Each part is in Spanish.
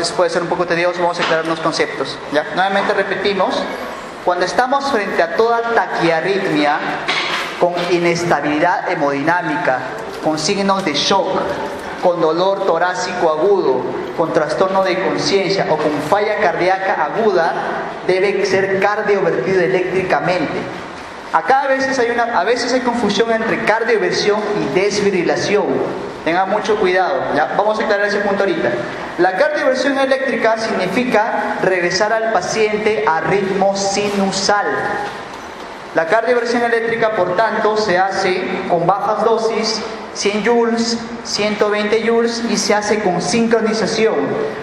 veces puede ser un poco tedioso, vamos a aclarar unos conceptos. ¿Ya? Nuevamente repetimos, cuando estamos frente a toda taquiarritmia, con inestabilidad hemodinámica, con signos de shock, con dolor torácico agudo, con trastorno de conciencia o con falla cardíaca aguda, debe ser cardiovertido eléctricamente. Acá a veces hay confusión entre cardioversión y desfibrilación. Tengan mucho cuidado, ¿ya? Vamos a aclarar ese punto ahorita. La cardioversión eléctrica significa regresar al paciente a ritmo sinusal. La cardioversión eléctrica, por tanto, se hace con bajas dosis, 100 joules, 120 joules, y se hace con sincronización.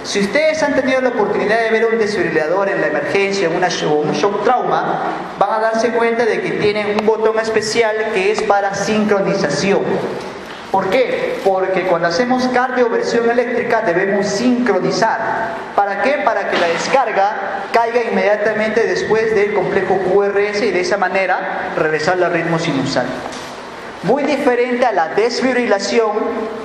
Si ustedes han tenido la oportunidad de ver un desfibrilador en la emergencia, un shock trauma, van a darse cuenta de que tienen un botón especial que es para sincronización. ¿Por qué? Porque cuando hacemos cardioversión eléctrica debemos sincronizar. ¿Para qué? Para que la descarga caiga inmediatamente después del complejo QRS y de esa manera regresar al ritmo sinusal. Muy diferente a la desfibrilación,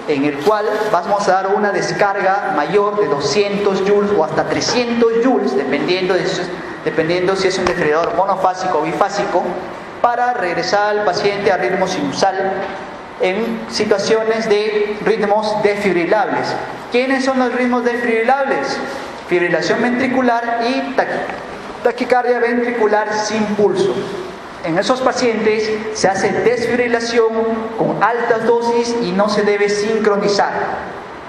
en el cual vamos a dar una descarga mayor de 200 joules o hasta 300 joules, dependiendo si es un desfibrilador monofásico o bifásico, para regresar al paciente a ritmo sinusal en situaciones de ritmos desfibrilables. ¿Quiénes son los ritmos desfibrilables? Fibrilación ventricular y taquicardia ventricular sin pulso. En esos pacientes se hace desfibrilación con altas dosis y no se debe sincronizar,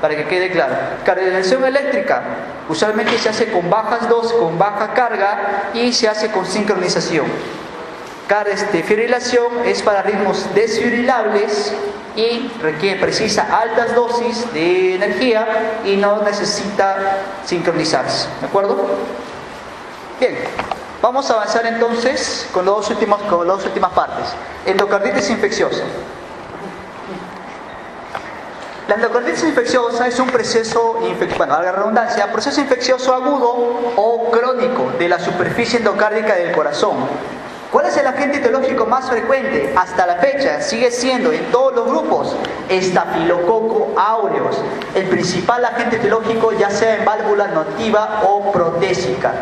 para que quede claro. Cardioversión eléctrica usualmente se hace con bajas dosis, con baja carga, y se hace con sincronización. Fibrilación es para ritmos desfibrilables y precisa altas dosis de energía y no necesita sincronizarse. ¿De acuerdo? Bien, vamos a avanzar entonces con las dos últimas partes. Endocarditis infecciosa. La endocarditis infecciosa es un proceso, valga la redundancia, proceso infeccioso agudo o crónico de la superficie endocárdica del corazón. ¿Cuál es el agente etiológico más frecuente? Hasta la fecha sigue siendo en todos los grupos Staphylococcus aureus, el principal agente etiológico, ya sea en válvula nativa o protésica.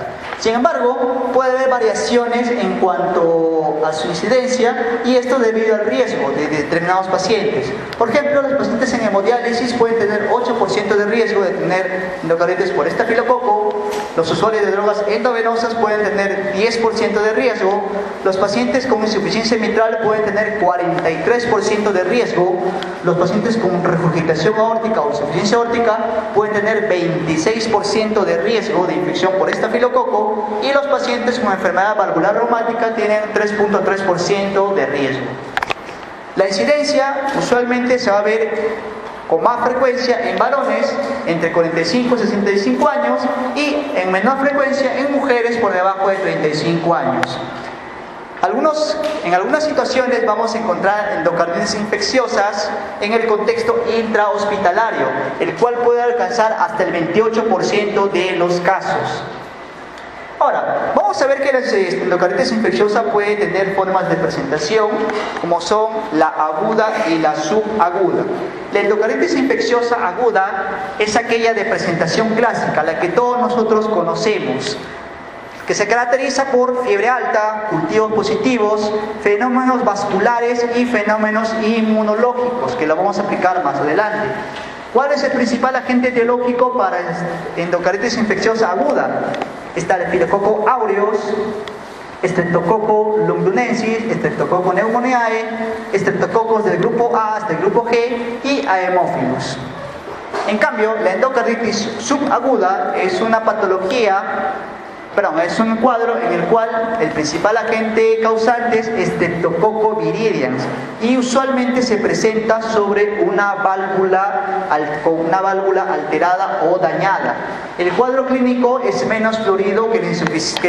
Sin embargo, puede haber variaciones en cuanto a su incidencia, y esto debido al riesgo de determinados pacientes. Por ejemplo, los pacientes en hemodiálisis pueden tener 8% de riesgo de tener endocarditis por estafilococo. Los usuarios de drogas endovenosas pueden tener 10% de riesgo. Los pacientes con insuficiencia mitral pueden tener 43% de riesgo. Los pacientes con regurgitación aórtica o insuficiencia aórtica pueden tener 26% de riesgo de infección por estafilococo. Y los pacientes con enfermedad valvular reumática tienen 3.3% de riesgo. La incidencia usualmente se va a ver con más frecuencia en varones entre 45 y 65 años y en menor frecuencia en mujeres por debajo de 35 años. En algunas situaciones vamos a encontrar endocarditis infecciosas en el contexto intrahospitalario, el cual puede alcanzar hasta el 28% de los casos. Ahora, vamos a ver que la endocarditis infecciosa puede tener formas de presentación, como son la aguda y la subaguda. La endocarditis infecciosa aguda es aquella de presentación clásica, la que todos nosotros conocemos, que se caracteriza por fiebre alta, cultivos positivos, fenómenos vasculares y fenómenos inmunológicos, que lo vamos a aplicar más adelante. ¿Cuál es el principal agente etiológico para endocarditis infecciosa aguda? Está el Staphylococcus aureus, Streptococcus lugdunensis, Streptococcus pneumoniae, Streptococcus del grupo A hasta el grupo G y Haemophilus. En cambio, la endocarditis subaguda es una es un cuadro en el cual el principal agente causante es Streptococcus viridans y usualmente se presenta sobre una válvula alterada o dañada. El cuadro clínico es menos florido que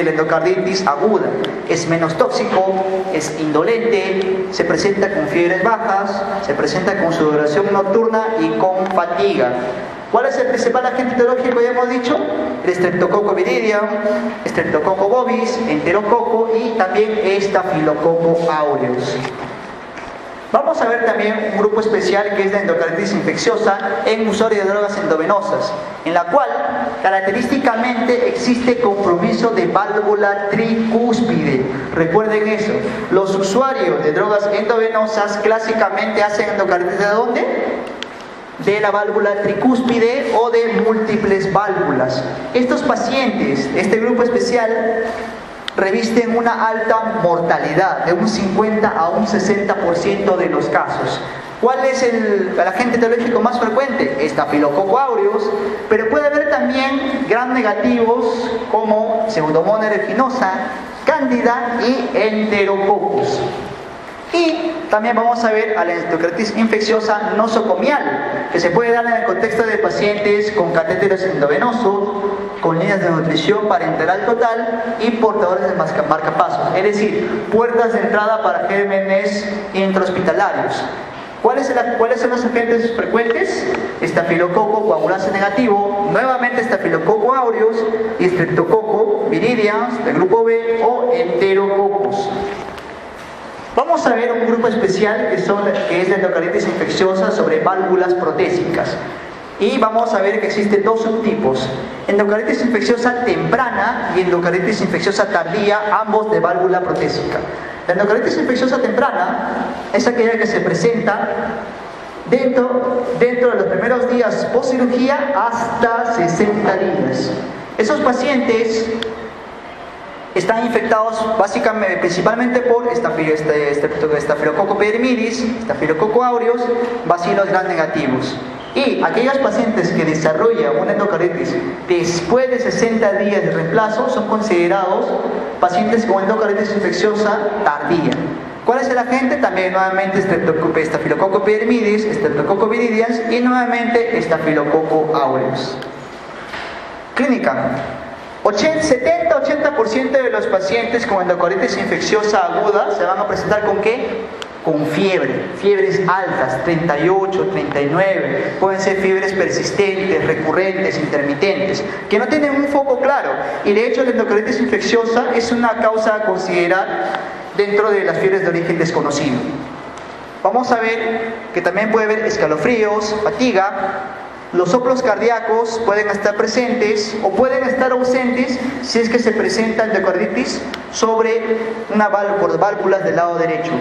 la endocarditis aguda, es menos tóxico, es indolente, se presenta con fiebres bajas, se presenta con sudoración nocturna y con fatiga. ¿Cuál es el principal agente etiológico? Ya hemos dicho, el Streptococcus viridans, Streptococcus bovis, Enterococo y también Staphylococcus aureus. Vamos a ver también un grupo especial que es la endocarditis infecciosa en usuarios de drogas endovenosas, en la cual característicamente existe compromiso de válvula tricúspide. Recuerden eso, los usuarios de drogas endovenosas clásicamente hacen endocarditis ¿de dónde? De la válvula tricúspide o de múltiples válvulas. Estos pacientes, este grupo especial, revisten una alta mortalidad de un 50 a un 60% de los casos. ¿Cuál es el agente etiológico más frecuente? Staphylococcus aureus, pero puede haber también gram negativos como Pseudomonas aeruginosa, Cándida y Enterococcus. Y también vamos a ver a la endocarditis infecciosa nosocomial, que se puede dar en el contexto de pacientes con catéteres endovenosos, con líneas de nutrición parenteral total y portadores de marcapasos, es decir, puertas de entrada para gérmenes intrahospitalarios. ¿Cuáles son los agentes frecuentes? Estafilococo coagulase negativo, nuevamente Staphylococcus aureus y Streptococcus viridans del grupo B o Enterococcus. Vamos a ver un grupo especial que es la endocarditis infecciosa sobre válvulas protésicas. Y vamos a ver que existen dos subtipos: endocarditis infecciosa temprana y endocarditis infecciosa tardía, ambos de válvula protésica. La endocarditis infecciosa temprana es aquella que se presenta dentro de los primeros días post cirugía hasta 60 días. Esos pacientes están infectados principalmente por Staphylococcus epidermidis, Staphylococcus aureus, bacilos gram negativos. Y aquellos pacientes que desarrollan una endocarditis después de 60 días de reemplazo son considerados pacientes con endocarditis infecciosa tardía. ¿Cuál es el agente? También nuevamente Staphylococcus epidermidis, Streptococcus viridans y nuevamente Staphylococcus aureus. Clínica. 70-80% de los pacientes con endocarditis infecciosa aguda se van a presentar ¿con qué? Con fiebres altas, 38, 39, pueden ser fiebres persistentes, recurrentes, intermitentes, que no tienen un foco claro. Y de hecho la endocarditis infecciosa es una causa a considerar dentro de las fiebres de origen desconocido. Vamos a ver que también puede haber escalofríos, fatiga. Los soplos cardíacos pueden estar presentes o pueden estar ausentes si es que se presenta endocarditis sobre por válvulas del lado derecho.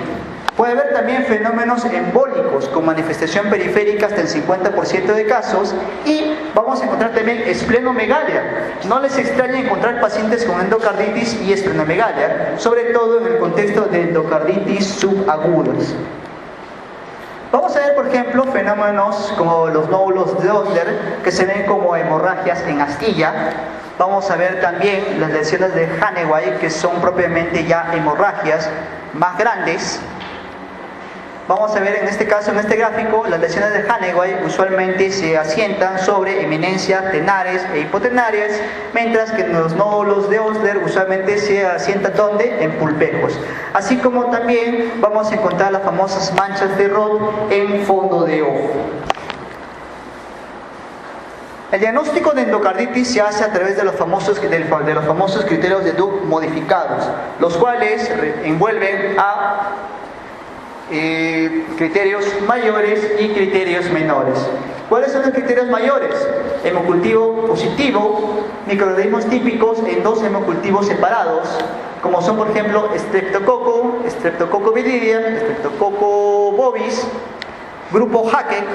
Puede haber también fenómenos embólicos con manifestación periférica hasta el 50% de casos, y vamos a encontrar también esplenomegalia. No les extraña encontrar pacientes con endocarditis y esplenomegalia, sobre todo en el contexto de endocarditis subagudas. Vamos a ver, por ejemplo, fenómenos como los nódulos de Osler, que se ven como hemorragias en astilla. Vamos a ver también las lesiones de Hanneway, que son propiamente ya hemorragias más grandes. Vamos a ver en este caso, en este gráfico, las lesiones de Hanneway usualmente se asientan sobre eminencias tenares e hipotenarias, mientras que los nódulos de Osler usualmente se asientan ¿dónde? En pulpejos. Así como también vamos a encontrar las famosas manchas de Roth en fondo de ojo. El diagnóstico de endocarditis se hace a través de los famosos criterios de Duke modificados, los cuales envuelven a criterios mayores y criterios menores. ¿Cuáles son los criterios mayores? Hemocultivo positivo, microorganismos típicos en dos hemocultivos separados, como son por ejemplo Streptococcus viridans, Streptococcus bovis, grupo Hackett,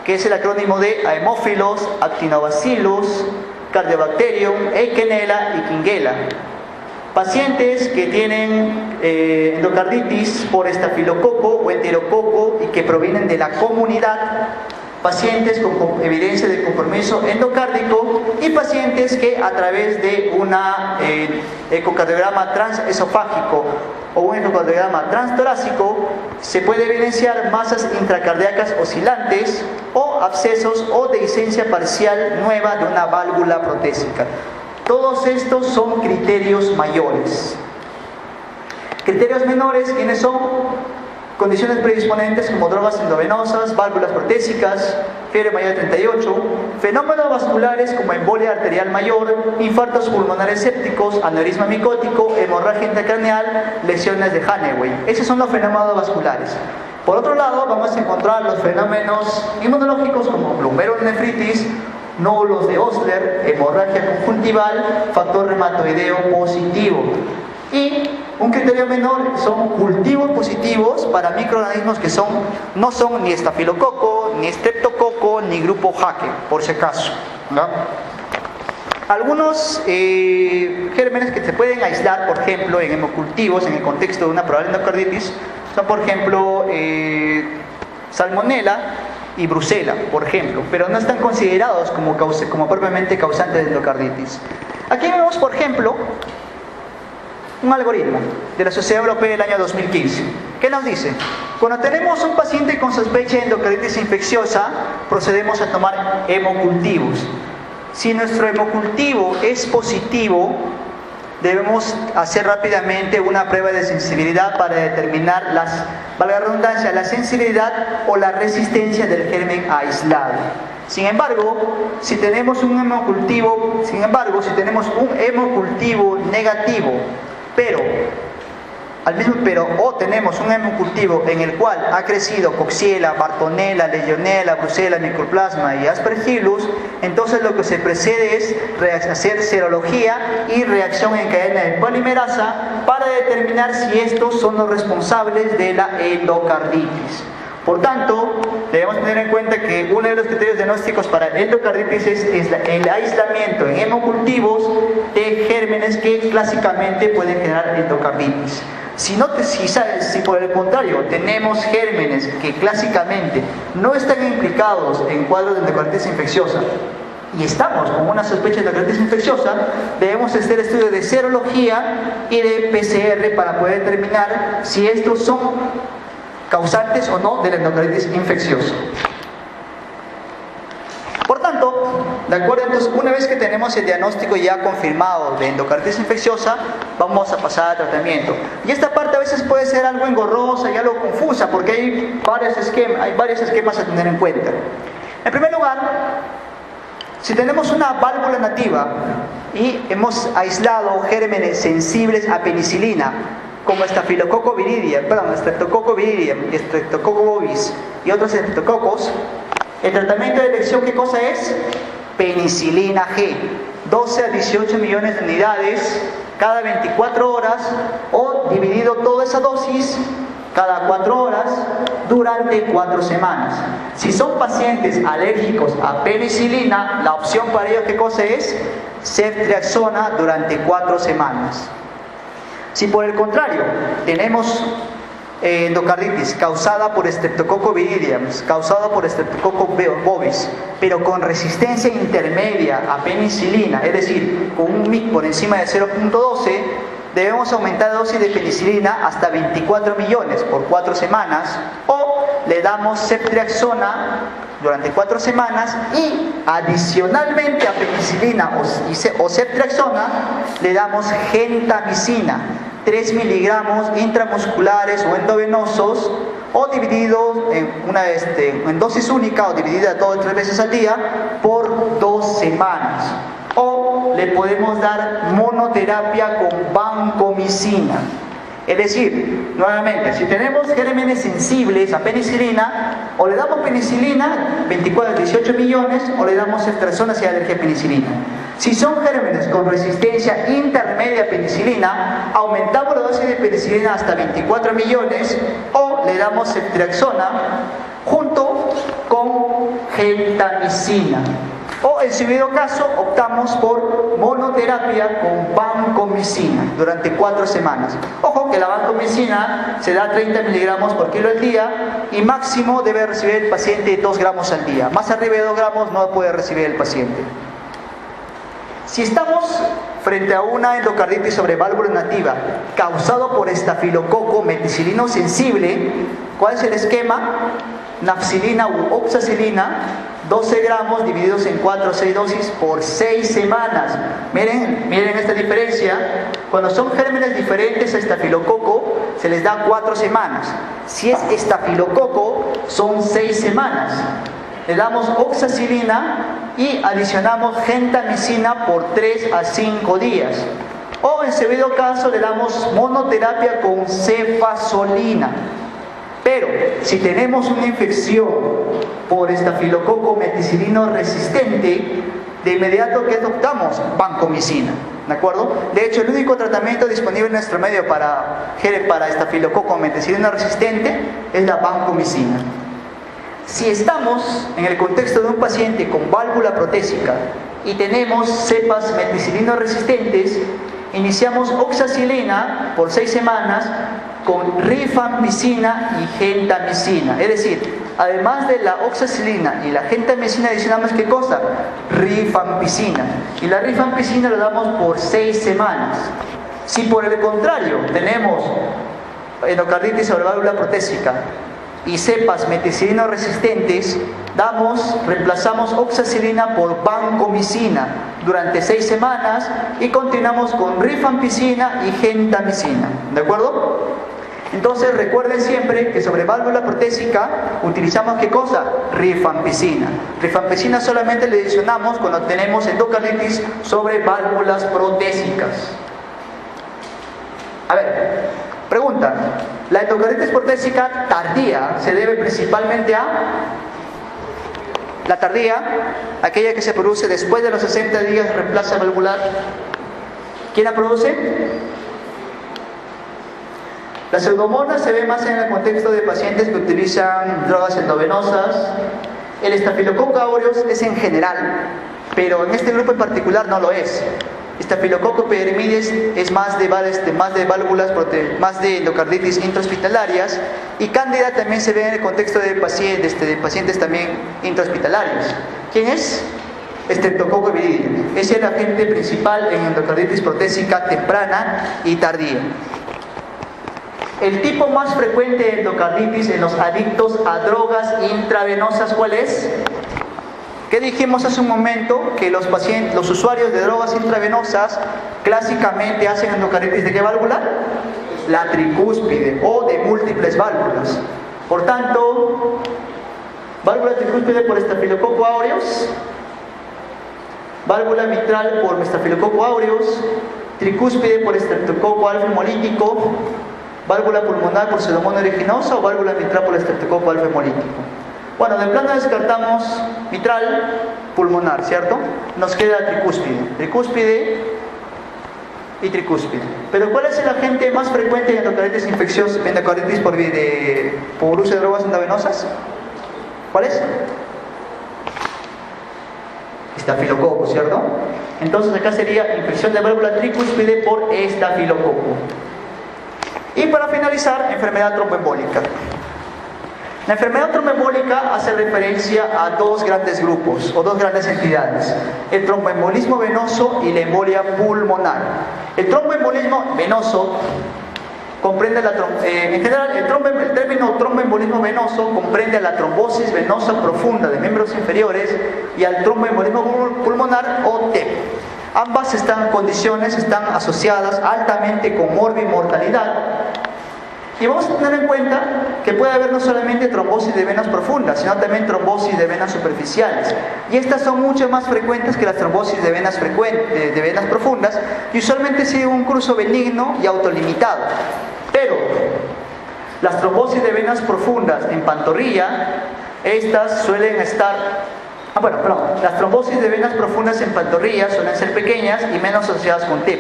que es el acrónimo de Haemophilus, Actinobacillus, Cardiobacterium, Eikenella y Kingella. Pacientes que tienen endocarditis por estafilococo o enterococo y que provienen de la comunidad, pacientes con evidencia de compromiso endocárdico y pacientes que a través de una ecocardiograma transesofágico o un ecocardiograma transtorácico se puede evidenciar masas intracardíacas oscilantes o abscesos o dehiscencia parcial nueva de una válvula protésica. Todos estos son criterios mayores. Criterios menores, ¿quiénes son? Condiciones predisponentes como drogas endovenosas, válvulas protésicas, fiebre mayor de 38, fenómenos vasculares como embolia arterial mayor, infartos pulmonares sépticos, aneurisma micótico, hemorragia intracraneal, lesiones de Hanneway. Esos son los fenómenos vasculares. Por otro lado, vamos a encontrar los fenómenos inmunológicos como glomerulonefritis, nódulos de Osler, hemorragia conjuntival, factor reumatoideo positivo. Y un criterio menor son cultivos positivos para microorganismos que no son ni estafilococo, ni streptococo, ni grupo Hacker, por si acaso, ¿no? Algunos gérmenes que se pueden aislar, por ejemplo, en hemocultivos, en el contexto de una probable endocarditis, son, por ejemplo, Salmonella y Brucella, por ejemplo, pero no están considerados como propiamente causantes de endocarditis. Aquí vemos, por ejemplo, un algoritmo de la Sociedad Europea del año 2015. ¿Qué nos dice? Cuando tenemos un paciente con sospecha de endocarditis infecciosa, procedemos a tomar hemocultivos. Si nuestro hemocultivo es positivo, debemos hacer rápidamente una prueba de sensibilidad para determinar valga la redundancia, la sensibilidad o la resistencia del germen aislado. Sin embargo, si tenemos un hemocultivo negativo, o tenemos un hemocultivo en el cual ha crecido Coxiella, Bartonella, Legionella, Brucella, Mycoplasma y Aspergillus, entonces lo que se procede es hacer serología y reacción en cadena de polimerasa para determinar si estos son los responsables de la endocarditis. Por tanto, debemos tener en cuenta que uno de los criterios diagnósticos para endocarditis es el aislamiento en hemocultivos de gérmenes que clásicamente pueden generar endocarditis. Si por el contrario tenemos gérmenes que clásicamente no están implicados en cuadros de endocarditis infecciosa y estamos con una sospecha de endocarditis infecciosa, debemos hacer estudios de serología y de PCR para poder determinar si estos son causantes o no de la endocarditis infecciosa. Por tanto, ¿de acuerdo? Entonces, una vez que tenemos el diagnóstico ya confirmado de endocarditis infecciosa, vamos a pasar al tratamiento. Y esta parte a veces puede ser algo engorrosa y algo confusa, porque hay varios esquemas a tener en cuenta. En primer lugar, si tenemos una válvula nativa y hemos aislado gérmenes sensibles a penicilina, como Staphylococcus viridum, Streptococcus bovis y otros estreptococos, el tratamiento de elección, ¿qué cosa es? Penicilina G, 12 a 18 millones de unidades cada 24 horas o dividido toda esa dosis cada 4 horas durante 4 semanas. Si son pacientes alérgicos a penicilina, la opción para ellos, ¿qué cosa es? Ceftriaxona durante 4 semanas. Si por el contrario tenemos endocarditis causada por Streptococcus viridum, causada por Streptococcus bovis, pero con resistencia intermedia a penicilina, es decir, con un MIC por encima de 0.12, debemos aumentar la dosis de penicilina hasta 24 millones por 4 semanas, o le damos ceftriaxona durante 4 semanas y adicionalmente a penicilina o ceftriaxona le damos gentamicina, 3 miligramos intramusculares o endovenosos, o divididos en dosis única o dividida todo 3 veces al día por 2 semanas. O le podemos dar monoterapia con vancomicina. Es decir, nuevamente, si tenemos gérmenes sensibles a penicilina, o le damos penicilina, 24 a 18 millones, o le damos ceftriaxona si hay alergia a penicilina. Si son gérmenes con resistencia intermedia a penicilina, aumentamos la dosis de penicilina hasta 24 millones, o le damos ceftriaxona junto con gentamicina. O en su debido caso optamos por monoterapia con vancomicina durante 4 semanas. Ojo que la vancomicina se da 30 miligramos por kilo al día y máximo debe recibir el paciente 2 gramos al día. Más arriba de 2 gramos no puede recibir el paciente. Si estamos frente a una endocarditis sobre válvula nativa causado por estafilococo meticilino sensible, ¿cuál es el esquema? Nafcilina u oxacilina, 12 gramos divididos en 4 o 6 dosis por 6 semanas. Miren esta diferencia. Cuando son gérmenes diferentes a estafilococo, se les da 4 semanas. Si es estafilococo, son 6 semanas. Le damos oxacilina y adicionamos gentamicina por 3 a 5 días. O en su debido caso le damos monoterapia con cefazolina. Pero si tenemos una infección por estafilococo meticilino resistente, de inmediato, ¿qué adoptamos? Vancomicina, ¿de acuerdo? De hecho, el único tratamiento disponible en nuestro medio para estafilococo meticilino resistente es la vancomicina. Si estamos en el contexto de un paciente con válvula protésica y tenemos cepas meticilino resistentes, iniciamos oxacilina por 6 semanas con rifampicina y gentamicina. Es decir, además de la oxacilina y la gentamicina, adicionamos ¿qué cosa? Rifampicina. Y la rifampicina lo damos por 6 semanas. Si por el contrario tenemos endocarditis sobre válvula protésica y cepas meticilino resistentes, reemplazamos oxacilina por vancomicina durante 6 semanas y continuamos con rifampicina y gentamicina. ¿De acuerdo? Entonces recuerden siempre que sobre válvula protésica utilizamos ¿qué cosa? Rifampicina. Rifampicina solamente le adicionamos cuando tenemos endocarditis sobre válvulas protésicas. A ver, pregunta. La endocarditis protésica tardía se debe principalmente a la tardía, aquella que se produce después de los 60 días de reemplazo valvular. ¿Quién la produce? La pseudomonas se ve más en el contexto de pacientes que utilizan drogas endovenosas. El estafilococo aureus es en general, pero en este grupo en particular no lo es. Estafilococo epidermidis es más de válvulas, más de endocarditis intrahospitalarias, y cándida también se ve en el contexto de pacientes también intrahospitalarios. ¿Quién es? Streptococcus viridis. Es el agente principal en endocarditis protésica temprana y tardía. El tipo más frecuente de endocarditis en los adictos a drogas intravenosas, ¿cuál es? ¿Qué dijimos hace un momento? Que los usuarios de drogas intravenosas clásicamente hacen endocarditis ¿de qué válvula? La tricúspide o de múltiples válvulas. Por tanto, válvula tricúspide por estafilococo aureus, válvula mitral por estafilococo aureus, tricúspide por estreptococo alfa hemolítico, válvula pulmonar por pseudomonas aeruginosa o válvula mitral por estreptococo alfa hemolítico. Bueno, de plano descartamos mitral, pulmonar, ¿cierto? Nos queda tricúspide y tricúspide. Pero ¿cuál es el agente más frecuente de endocarditis infecciosa, endocarditis por uso de drogas endovenosas? ¿Cuál es? Estafilococo, ¿cierto? Entonces acá sería infección de válvula tricúspide por estafilococo. Y para finalizar, enfermedad tromboembólica. La enfermedad tromboembólica hace referencia a dos grandes grupos o dos grandes entidades: el tromboembolismo venoso y la embolia pulmonar. El tromboembolismo venoso comprende en general, el término tromboembolismo venoso comprende a la trombosis venosa profunda de miembros inferiores y al tromboembolismo pulmonar o TEP. Ambas condiciones están asociadas altamente con morbimortalidad. Y vamos a tener en cuenta que puede haber no solamente trombosis de venas profundas, sino también trombosis de venas superficiales. Y estas son mucho más frecuentes que las trombosis de venas profundas, y usualmente siguen un curso benigno y autolimitado. Pero las trombosis de venas profundas en pantorrilla, estas suelen estar... las trombosis de venas profundas en pantorrilla suelen ser pequeñas y menos asociadas con TEP.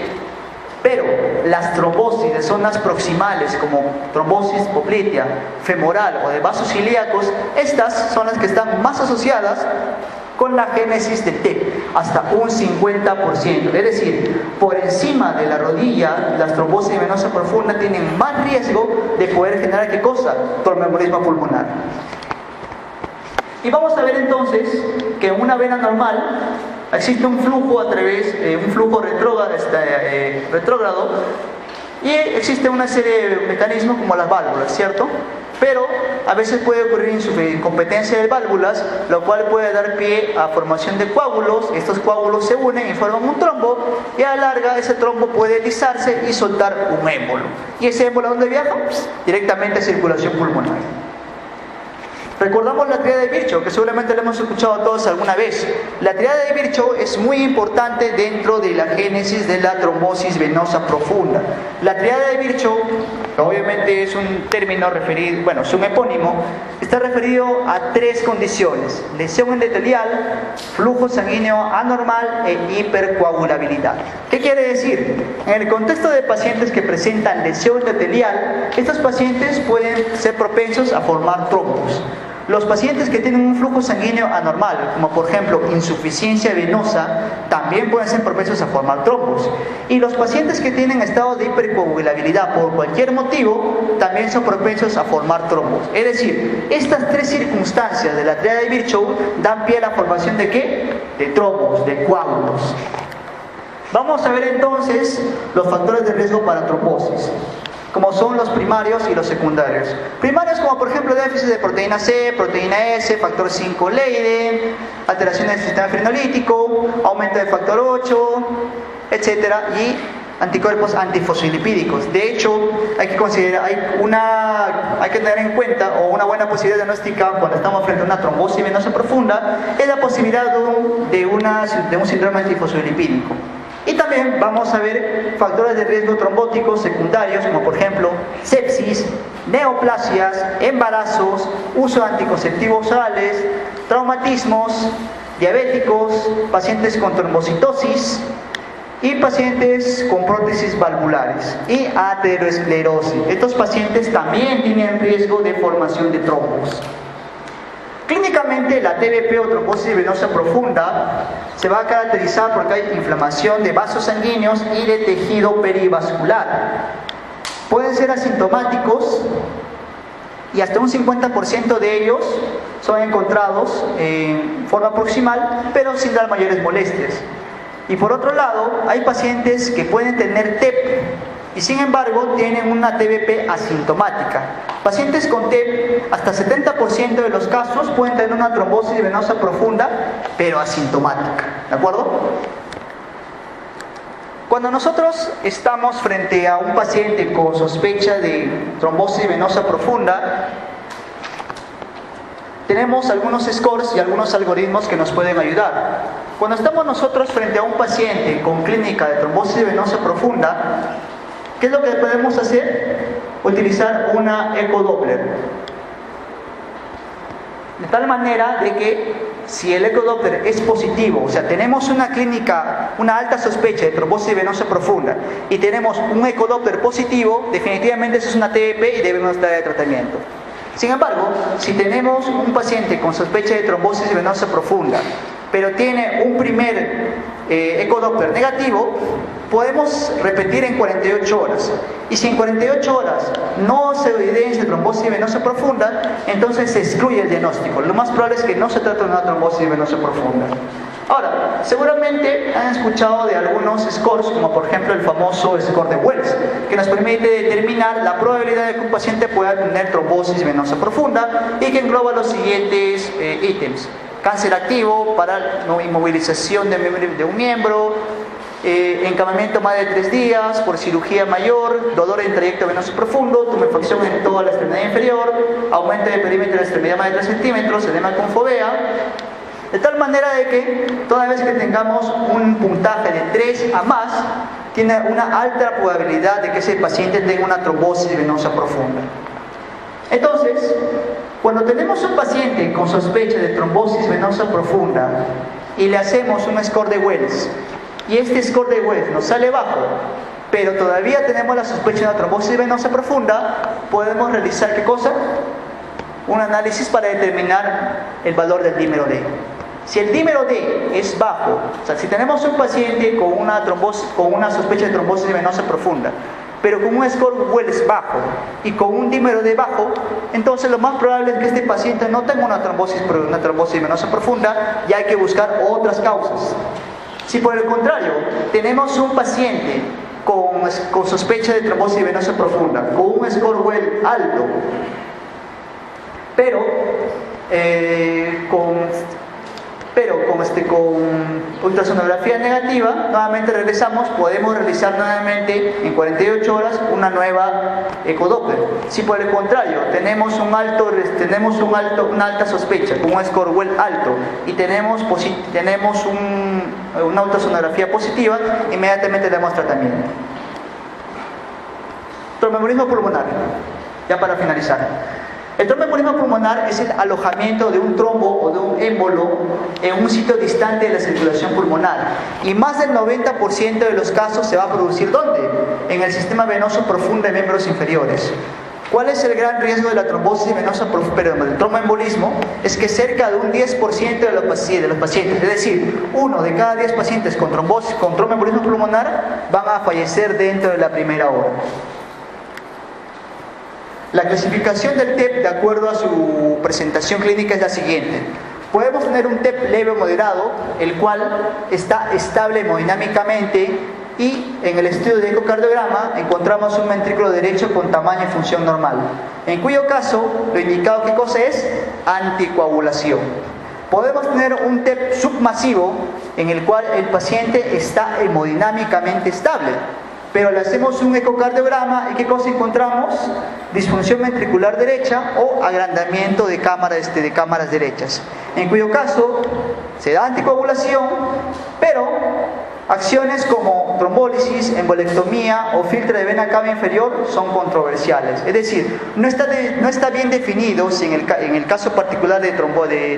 Pero las trombosis de zonas proximales, como trombosis poplitea, femoral o de vasos ilíacos, estas son las que están más asociadas con la génesis del TEP, hasta un 50%. Es decir, por encima de la rodilla, las trombosis venosa profunda tienen más riesgo de poder generar ¿qué cosa? Tromboembolismo pulmonar. Y vamos a ver entonces que en una vena normal existe un flujo retrógrado, y existe una serie de mecanismos como las válvulas, ¿cierto? Pero a veces puede ocurrir incompetencia de válvulas, lo cual puede dar pie a formación de coágulos. Estos coágulos se unen y forman un trombo, y a la larga ese trombo puede deslizarse y soltar un émbolo. ¿Y ese émbolo a dónde viaja? Directamente a circulación pulmonar. Recordamos la tríada de Virchow, que seguramente la hemos escuchado todos alguna vez. La tríada de Virchow es muy importante dentro de la génesis de la trombosis venosa profunda. La tríada de Virchow obviamente es un término referido, bueno, es un epónimo, está referido a tres condiciones: lesión endotelial, flujo sanguíneo anormal e hipercoagulabilidad. ¿Qué quiere decir? En el contexto de pacientes que presentan lesión endotelial, estos pacientes pueden ser propensos a formar trombos. Los pacientes que tienen un flujo sanguíneo anormal, como por ejemplo insuficiencia venosa, también pueden ser propensos a formar trombos. Y los pacientes que tienen estado de hipercoagulabilidad por cualquier motivo, también son propensos a formar trombos. Es decir, estas tres circunstancias de la triada de Virchow dan pie a la formación ¿de qué? De trombos, de coágulos. Vamos a ver entonces los factores de riesgo para trombosis, como son los primarios y los secundarios. Primarios como por ejemplo déficit de proteína C, proteína S, factor 5 Leiden, alteraciones del sistema fibrinolítico, aumento del factor 8, etc. y anticuerpos antifosfolipídicos. De hecho, hay que considerar, hay que tener en cuenta, o una buena posibilidad diagnóstica cuando estamos frente a una trombosis venosa profunda, es la posibilidad de un síndrome antifosfolipídico. Y también vamos a ver factores de riesgo trombóticos secundarios, como por ejemplo sepsis, neoplasias, embarazos, uso de anticonceptivos orales, traumatismos, diabéticos, pacientes con trombocitosis y pacientes con prótesis valvulares y aterosclerosis. Estos pacientes también tienen riesgo de formación de trombos. Clínicamente, la TBP o trombosis venosa profunda se va a caracterizar porque hay inflamación de vasos sanguíneos y de tejido perivascular. Pueden ser asintomáticos y hasta un 50% de ellos son encontrados en forma proximal, pero sin dar mayores molestias. Y por otro lado, hay pacientes que pueden tener TEP y sin embargo tienen una TBP asintomática. Pacientes con TEP, hasta 70% de los casos pueden tener una trombosis venosa profunda, pero asintomática. ¿De acuerdo? Cuando nosotros estamos frente a un paciente con sospecha de trombosis venosa profunda, tenemos algunos scores y algunos algoritmos que nos pueden ayudar. Cuando estamos nosotros frente a un paciente con clínica de trombosis venosa profunda, ¿qué es lo que podemos hacer? Utilizar una ecodoppler. De tal manera de que si el ecodoppler es positivo, o sea, tenemos una clínica, una alta sospecha de trombosis venosa profunda y tenemos un ecodoppler positivo, definitivamente eso es una TBP y debemos estar de tratamiento. Sin embargo, si tenemos un paciente con sospecha de trombosis venosa profunda, pero tiene un primer ecodoppler negativo, podemos repetir en 48 horas. Y si en 48 horas no se evidencia trombosis venosa profunda, entonces se excluye el diagnóstico. Lo más probable es que no se trata de una trombosis venosa profunda. Ahora, seguramente han escuchado de algunos scores, como por ejemplo el famoso score de Wells, que nos permite determinar la probabilidad de que un paciente pueda tener trombosis venosa profunda y que engloba los siguientes ítems: cáncer activo, inmovilización de un miembro, encamamiento más de 3 días por cirugía mayor, dolor en trayecto venoso profundo, tumefacción en toda la extremidad inferior, aumento de perímetro de la extremidad más de 3 centímetros, edema con fovea, de tal manera de que toda vez que tengamos un puntaje de 3 a más, tiene una alta probabilidad de que ese paciente tenga una trombosis venosa profunda. Entonces, cuando tenemos un paciente con sospecha de trombosis venosa profunda y le hacemos un score de Wells, y este score de Wells nos sale bajo, pero todavía tenemos la sospecha de una trombosis venosa profunda, podemos realizar ¿qué cosa? Un análisis para determinar el valor del dímero D. Si el dímero D es bajo, o sea, si tenemos un paciente con una sospecha de trombosis venosa profunda, pero con un score Wells bajo y con un dímero D bajo, entonces lo más probable es que este paciente no tenga una trombosis venosa profunda y hay que buscar otras causas. Si por el contrario tenemos un paciente con sospecha de trombosis venosa profunda, con un score Wells alto, pero con ultrasonografía negativa, nuevamente regresamos, podemos realizar nuevamente en 48 horas una nueva ecodoppler. Si por el contrario tenemos una alta sospecha con un score Wells alto y tenemos una ultrasonografía positiva, inmediatamente le damos tratamiento. Tromboembolismo pulmonar, ya para finalizar. El tromboembolismo pulmonar es el alojamiento de un trombo o de un émbolo en un sitio distante de la circulación pulmonar. Y más del 90% de los casos se va a producir ¿dónde? En el sistema venoso profundo de miembros inferiores. ¿Cuál es el gran riesgo de la trombosis venosa profunda, del tromboembolismo? Es que cerca de un 10% de los pacientes, es decir, 1 de cada 10 pacientes con trombosis, con tromboembolismo pulmonar, van a fallecer dentro de la primera hora. La clasificación del TEP, de acuerdo a su presentación clínica, es la siguiente. Podemos tener un TEP leve o moderado, el cual está estable hemodinámicamente y en el estudio de ecocardiograma encontramos un ventrículo derecho con tamaño y función normal, en cuyo caso lo indicado ¿qué cosa es? Anticoagulación. Podemos tener un TEP submasivo en el cual el paciente está hemodinámicamente estable, pero le hacemos un ecocardiograma y ¿qué cosa encontramos? Disfunción ventricular derecha o agrandamiento de cámaras derechas, en cuyo caso se da anticoagulación, pero acciones como trombólisis, embolectomía o filtro de vena cava inferior son controversiales. Es decir, no está bien definido si en el caso particular de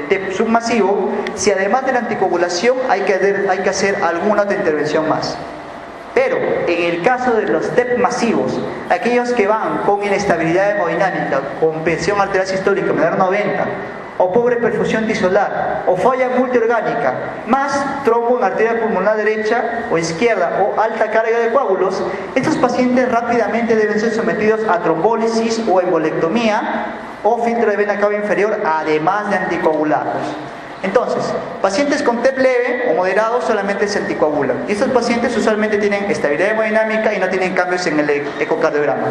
TEP submasivo, si además de la anticoagulación hay que hacer alguna otra intervención más. Pero en el caso de los TEP masivos, aquellos que van con inestabilidad hemodinámica, con presión arterial sistólica menor a 90, o pobre perfusión tisolar, o falla multiorgánica, más trombo en arteria pulmonar derecha o izquierda, o alta carga de coágulos, estos pacientes rápidamente deben ser sometidos a trombólisis o embolectomía o filtro de vena cava inferior, además de anticoagularlos. Entonces, pacientes con TEP leve o moderado solamente se anticoagulan. Y estos pacientes usualmente tienen estabilidad hemodinámica y no tienen cambios en el ecocardiograma.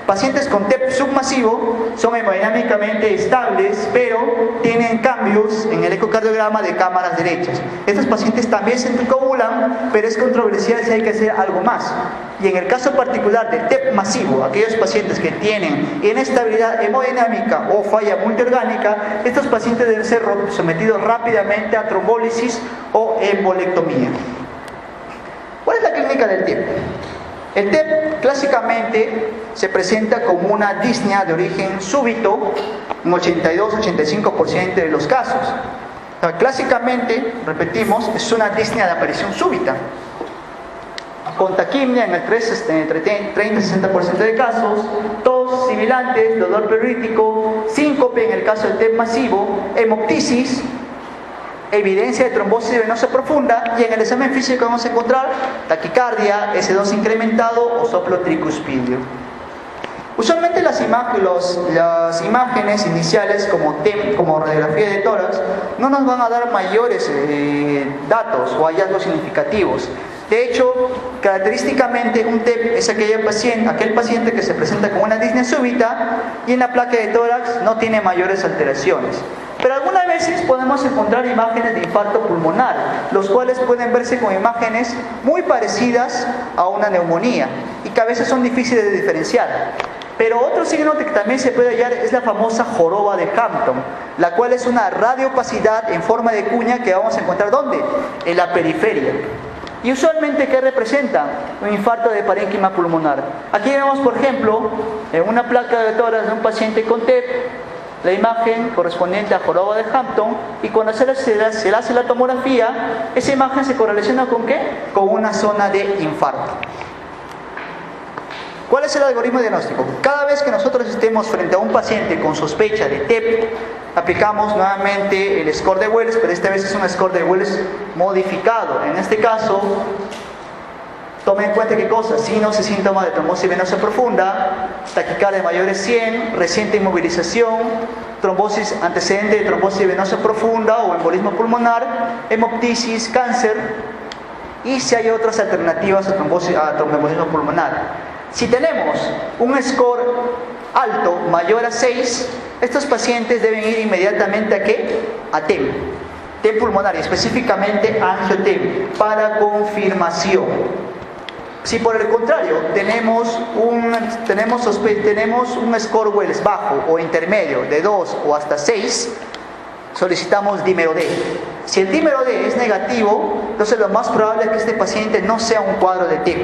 Pacientes con TEP submasivo son hemodinámicamente estables, pero tienen cambios en el ecocardiograma de cámaras derechas. Estos pacientes también se anticoagulan, pero es controversial si hay que hacer algo más. Y en el caso particular del TEP masivo, aquellos pacientes que tienen inestabilidad hemodinámica o falla multiorgánica, estos pacientes deben ser sometidos rápidamente a trombólisis o embolectomía. ¿Cuál es la clínica del TEP? El TEP clásicamente se presenta como una disnea de origen súbito en 82-85% de los casos. Clásicamente, repetimos, es una disnea de aparición súbita, con taquimia en el 30-60% de casos, tos, sibilantes, dolor pleurítico, síncope en el caso del TEP masivo, hemoptisis, evidencia de trombosis venosa profunda, y en el examen físico vamos a encontrar taquicardia, S2 incrementado o soplo tricuspidio. Usualmente las imágenes iniciales como radiografía de tórax no nos van a dar mayores datos o hallazgos significativos. De hecho, característicamente un TEP es aquel paciente que se presenta con una disnea súbita y en la placa de tórax no tiene mayores alteraciones. Pero algunas veces podemos encontrar imágenes de infarto pulmonar, los cuales pueden verse con imágenes muy parecidas a una neumonía y que a veces son difíciles de diferenciar. Pero otro signo que también se puede hallar es la famosa joroba de Hampton, la cual es una radiopacidad en forma de cuña que vamos a encontrar ¿dónde? En la periferia. Y usualmente, ¿qué representa? Un infarto de parénquima pulmonar. Aquí vemos, por ejemplo, en una placa de tórax de un paciente con TEP, la imagen correspondiente a joroba de Hampton, y cuando se le hace la tomografía, esa imagen se correlaciona ¿con qué? Con una zona de infarto. ¿Cuál es el algoritmo diagnóstico? Cada vez que nosotros estemos frente a un paciente con sospecha de TEP, aplicamos nuevamente el score de Wells, pero esta vez es un score de Wells modificado. En este caso, tomen en cuenta qué cosas: signos y síntomas de trombosis venosa profunda, taquicardia mayor de 100, reciente inmovilización, trombosis antecedente de trombosis venosa profunda o embolismo pulmonar, hemoptisis, cáncer, y si hay otras alternativas a tromboembolismo pulmonar. Si tenemos un score alto, mayor a 6, estos pacientes deben ir inmediatamente ¿a qué? A TEM pulmonar, y específicamente angio-TEM, para confirmación. Si por el contrario tenemos un score Wells bajo o intermedio de 2 o hasta 6, solicitamos dímero D. Si el dímero D es negativo, entonces lo más probable es que este paciente no sea un cuadro de TEP.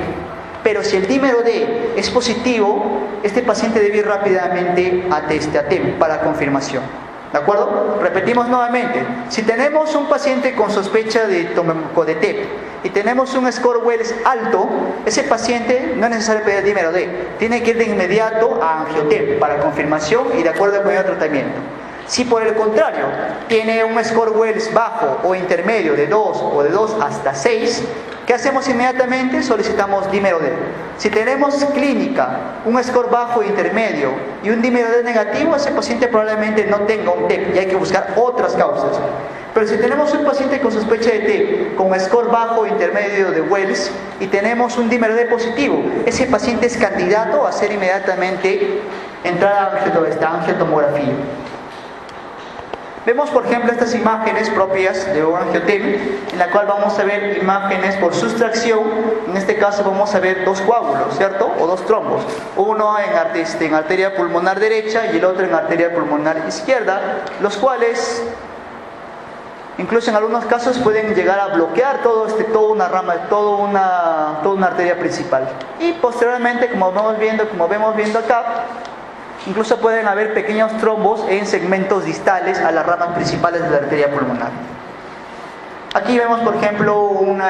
pero si el dímero D es positivo, este paciente debe ir rápidamente a ATEM para confirmación. ¿De acuerdo? Repetimos nuevamente. Si tenemos un paciente con sospecha de TEP y tenemos un score Wells alto, ese paciente no es necesario pedir el dímero D. Tiene que ir de inmediato a AngioTEM para confirmación y de acuerdo con el tratamiento. Si por el contrario tiene un score Wells bajo o intermedio de 2 o de 2 hasta 6, ¿qué hacemos inmediatamente? Solicitamos dímero D. Si tenemos clínica, un score bajo e intermedio y un dímero D negativo, ese paciente probablemente no tenga un TEP y hay que buscar otras causas. Pero si tenemos un paciente con sospecha de TEP, con score bajo o intermedio de Wells y tenemos un dímero D positivo, ese paciente es candidato a hacer inmediatamente entrada a angiotomografía. Vemos, por ejemplo, estas imágenes propias de un AngioTEM, en la cual vamos a ver imágenes por sustracción. En este caso vamos a ver dos coágulos, ¿cierto? O dos trombos. Uno en arteria pulmonar derecha y el otro en arteria pulmonar izquierda, los cuales, incluso en algunos casos, pueden llegar a bloquear toda una arteria principal. Y posteriormente, como vemos viendo acá, incluso pueden haber pequeños trombos en segmentos distales a las ramas principales de la arteria pulmonar. Aquí vemos, por ejemplo, un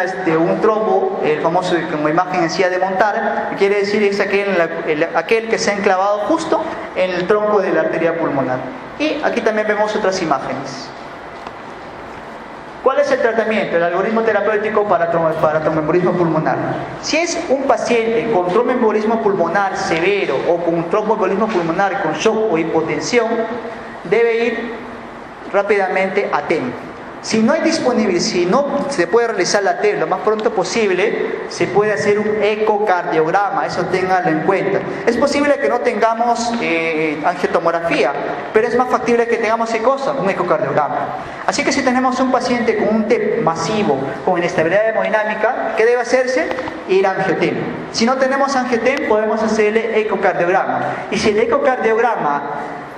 trombo, el famoso como imagen en silla de montar, que quiere decir es aquel que se ha enclavado justo en el tronco de la arteria pulmonar. Y aquí también vemos otras imágenes. ¿Cuál es el tratamiento, el algoritmo terapéutico para tromboembolismo pulmonar? Si es un paciente con tromboembolismo pulmonar severo o con tromboembolismo pulmonar con shock o hipotensión, debe ir rápidamente a TEM. Si no hay disponible, si no se puede realizar la TEM lo más pronto posible, se puede hacer un ecocardiograma, eso ténganlo en cuenta. Es posible que no tengamos angiotomografía, pero es más factible que tengamos un ecocardiograma. Así que si tenemos un paciente con un TEP masivo, con inestabilidad hemodinámica, ¿qué debe hacerse? Ir a AngioTEM. Si no tenemos AngioTEM, podemos hacerle ecocardiograma. Y si el ecocardiograma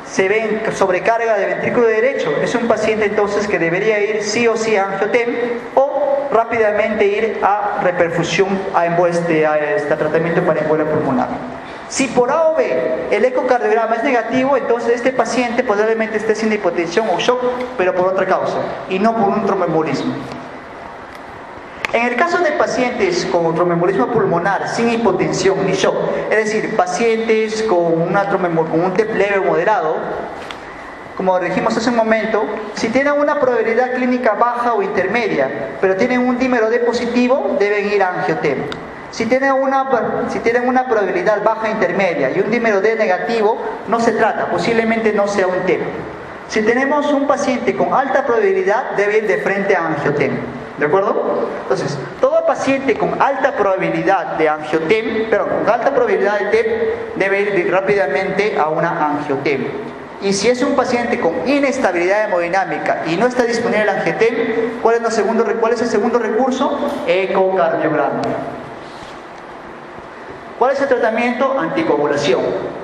se ve en sobrecarga de ventrículo derecho, es un paciente entonces que debería ir sí o sí a AngioTEM o rápidamente ir a reperfusión a tratamiento para embolia pulmonar. Si por A o B el ecocardiograma es negativo, entonces este paciente probablemente esté haciendo hipotensión o shock, pero por otra causa y no por un tromboembolismo. En el caso de pacientes con tromboembolismo pulmonar sin hipotensión ni shock, es decir, pacientes con un TEP leve o moderado, como dijimos hace un momento, si tienen una probabilidad clínica baja o intermedia, pero tienen un dímero D positivo, deben ir a AngioTEM. Si tienen una probabilidad baja intermedia y un dímero D negativo, no se trata, posiblemente no sea un TEP. Si tenemos un paciente con alta probabilidad, debe ir de frente a AngioTEM. ¿De acuerdo? Entonces, todo paciente con alta probabilidad de con alta probabilidad de TEP debe ir rápidamente a una AngioTEM. Y si es un paciente con inestabilidad hemodinámica y no está disponible el AngioTEM, ¿cuál es el segundo recurso? Ecocardiograma. ¿Cuál es el tratamiento? Anticoagulación.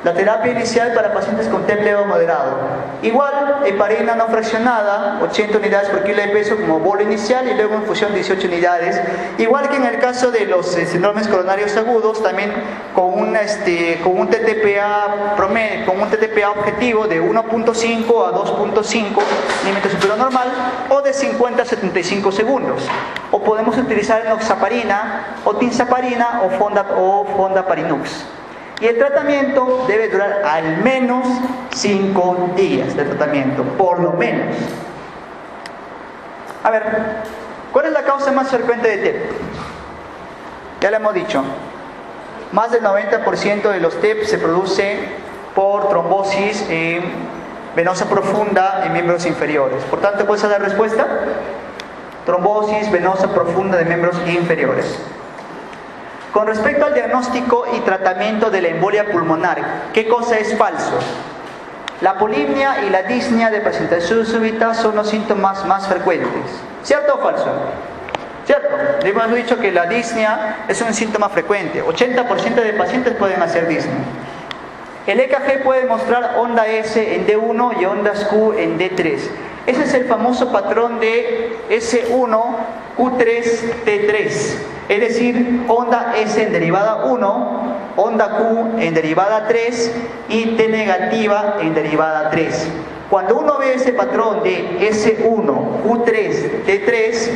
La terapia inicial para pacientes con TEP leve o moderado. Igual, heparina no fraccionada, 80 unidades por kilo de peso como bolo inicial y luego infusión 18 unidades. Igual que en el caso de los síndromes coronarios agudos, también con un TTPA promedio, con un TTPA objetivo de 1.5 a 2.5 límite superior normal o de 50 a 75 segundos. O podemos utilizar enoxaparina o tinzaparina o fondaparinux. Y el tratamiento debe durar al menos 5 días de tratamiento, por lo menos. A ver, ¿cuál es la causa más frecuente de TEP? Ya lo hemos dicho. Más del 90% de los TEP se produce por trombosis venosa profunda en miembros inferiores. Por tanto, ¿cuál es la respuesta? Trombosis venosa profunda de miembros inferiores. Con respecto al diagnóstico y tratamiento de la embolia pulmonar, ¿qué cosa es falso? La polipnia y la disnea de presentación súbita son los síntomas más frecuentes. ¿Cierto o falso? ¿Cierto? Hemos dicho que la disnea es un síntoma frecuente. 80% de pacientes pueden hacer disnea. El EKG puede mostrar onda S en D1 y ondas Q en D3. Ese es el famoso patrón de S1, Q3, T3. Es decir, onda S en derivada 1, onda Q en derivada 3 y T negativa en derivada 3. Cuando uno ve ese patrón de S1, Q3, T3,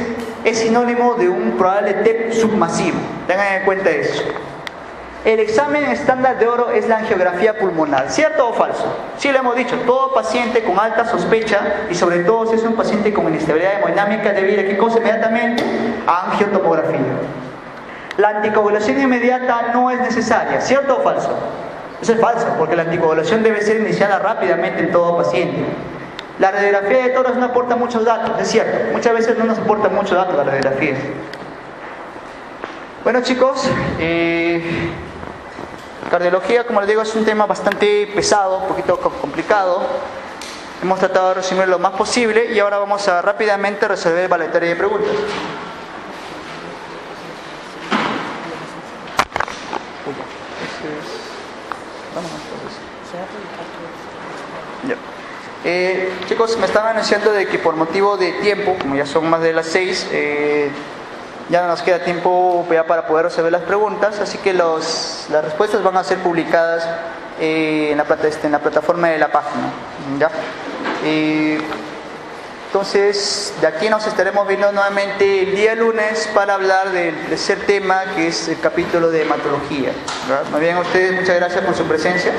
es sinónimo de un probable T submasivo. Tengan en cuenta eso. El examen estándar de oro es la angiografía pulmonar, ¿cierto o falso? Sí, lo hemos dicho, todo paciente con alta sospecha, y sobre todo si es un paciente con inestabilidad hemodinámica, debe ir a ¿qué cosa inmediatamente? A angiotomografía. La anticoagulación inmediata no es necesaria, ¿cierto o falso? Eso es falso, porque la anticoagulación debe ser iniciada rápidamente en todo paciente. La radiografía de tórax no aporta muchos datos, es cierto, muchas veces no nos aporta muchos datos la radiografía. Bueno chicos, cardiología, como les digo, es un tema bastante pesado, un poquito complicado. Hemos tratado de resumir lo más posible y ahora vamos a rápidamente resolver el baletario de preguntas. Chicos, me estaban anunciando de que por motivo de tiempo, como ya son más de las 6, ya no nos queda tiempo ya para poder resolver las preguntas, así que las respuestas van a ser publicadas en la plataforma de la página. ¿Ya? Entonces, de aquí nos estaremos viendo nuevamente el día lunes para hablar del tercer tema, que es el capítulo de hematología. Muy bien, a ustedes, muchas gracias por su presencia.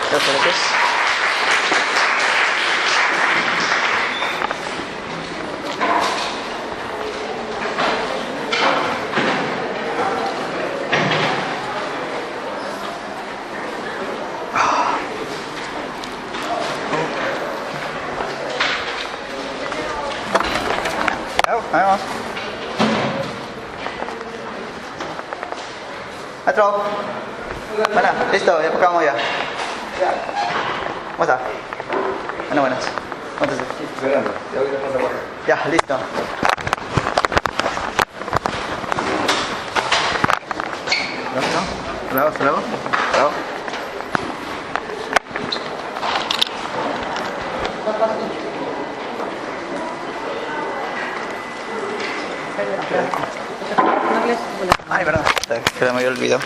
Gracias. Vamos. Otro. Bueno, listo, ya acabamos ya. ¿Cómo está? Bueno, buenas. ¿Cómo estás? Esperando, ya voy a pasar por acá. Ya, listo. Bravo. Ay, perdón, se me había olvidado.